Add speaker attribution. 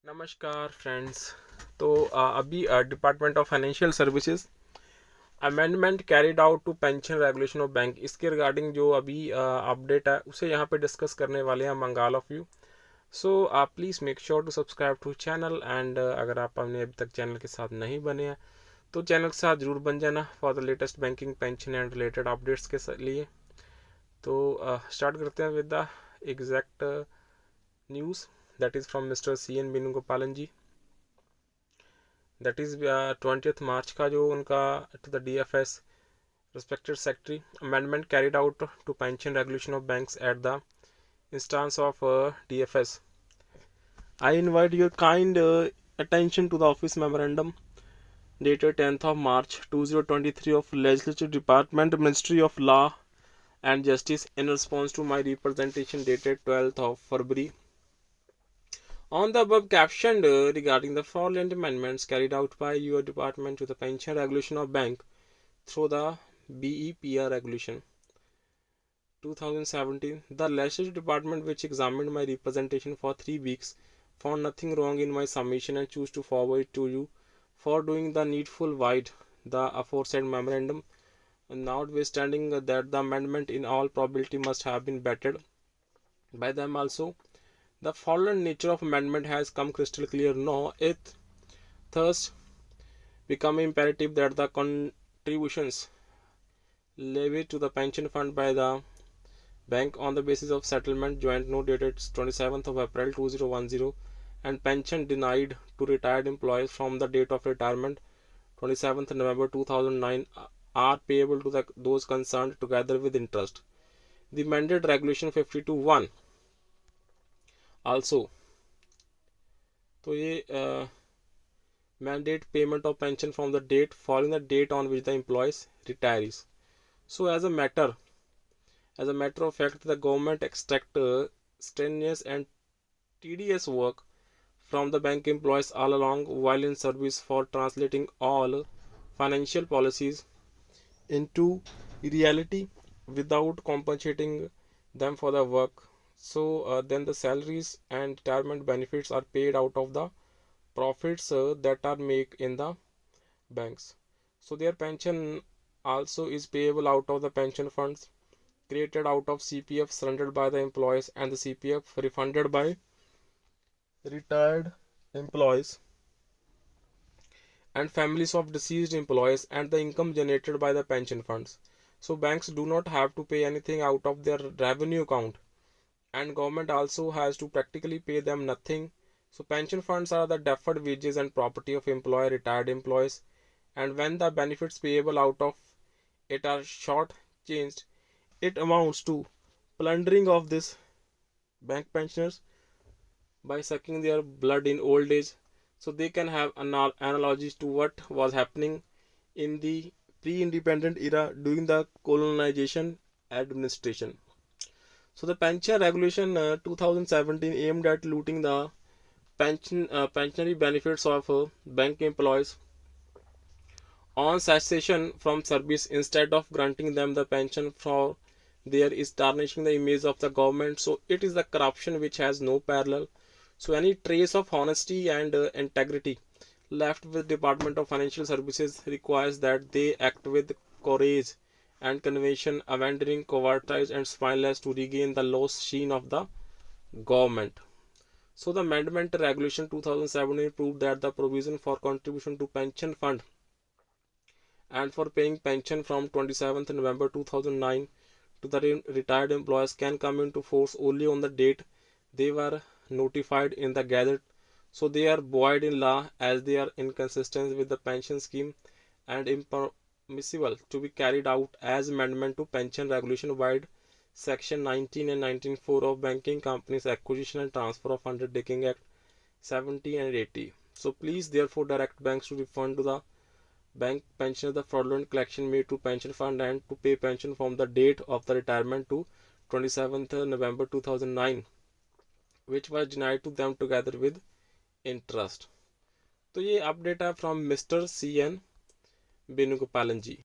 Speaker 1: नमस्कार फ्रेंड्स। तो अभी department of financial services amendment carried out to pension regulation of bank, इसके regarding जो अभी अपडेट है उसे यहाँ पे डिस्कस करने वाले हैं among all of you. So आप please make sure to subscribe to channel and अगर आप अपने अभी तक चैनल के साथ नहीं बने हैं तो चैनल के साथ जरूर बन जाना for the latest banking pension and related updates के लिए। तो स्टार्ट करते हैं with the exact news that is from mister CN Venugopalan ji. That is 20th March का जो उनका to the DFS respected secretary amendment carried out to pension regulation of banks at the instance of DFS. I invite your kind attention to the office memorandum dated 10th of March 2023 of Legislative Department, Ministry of Law and Justice, in response to my representation dated 12th of February on the above captioned regarding the fraudulent amendments carried out by your department to the pension regulation of bank through the BEPR regulation 2017. The legislative department, which examined my representation for 3 weeks, found nothing wrong in my submission and choose to forward it to you for doing the needful wide the aforesaid memorandum, notwithstanding that the amendment in all probability must have been vetted by them also. The fraudulent nature of amendment has come crystal clear now. It thus become imperative that the contributions levied to the pension fund by the bank on the basis of settlement joint note dated 27th of April 2010 and pension denied to retired employees from the date of retirement 27th November 2009 are payable to those concerned together with interest. The amended regulation 52(1) also तो ये mandate payment of pension from the date following the date on which the employees retires. So as a matter of fact, the government extract strenuous and tedious work from the bank employees all along while in service for translating all financial policies into reality without compensating them for the work. So then the salaries and retirement benefits are paid out of the profits that are made in the banks. So their pension also is payable out of the pension funds created out of CPF surrendered by the employees and the CPF refunded by retired employees and families of deceased employees and the income generated by the pension funds. So banks do not have to pay anything out of their revenue account and government also has to practically pay them nothing. So pension funds are the deferred wages and property of retired employees, and when the benefits payable out of it are short changed, it amounts to plundering of this bank pensioners by sucking their blood in old age. So they can have analogies to what was happening in the pre-independent era during the colonization administration. So the pension regulation 2017 aimed at looting the pensionary benefits of bank employees on cessation from service instead of granting them the pension for there is tarnishing the image of the government. So it is the corruption which has no parallel. So any trace of honesty and integrity left with Department of Financial Services requires that they act with courage and conviction, abandoning cowardice and spineless to regain the lost sheen of the government. So the amendment regulation 2017 proved that the provision for contribution to pension fund and for paying pension from 27th November 2009 to the retired employees can come into force only on the date they were notified in the Gazette. So they are void in law as they are inconsistent with the pension scheme and impermissible to be carried out as amendment to pension regulation wide section 19 and 19(4) of Banking Companies Acquisition and Transfer of Undertaking Act 70 and 80. So please therefore direct banks to refund to the bank pensioners the fraudulent collection made to pension fund and to pay pension from the date of the retirement to 27th November 2009 which was denied to them together with interest. तो ये update है from mister CN Venugopalan ji.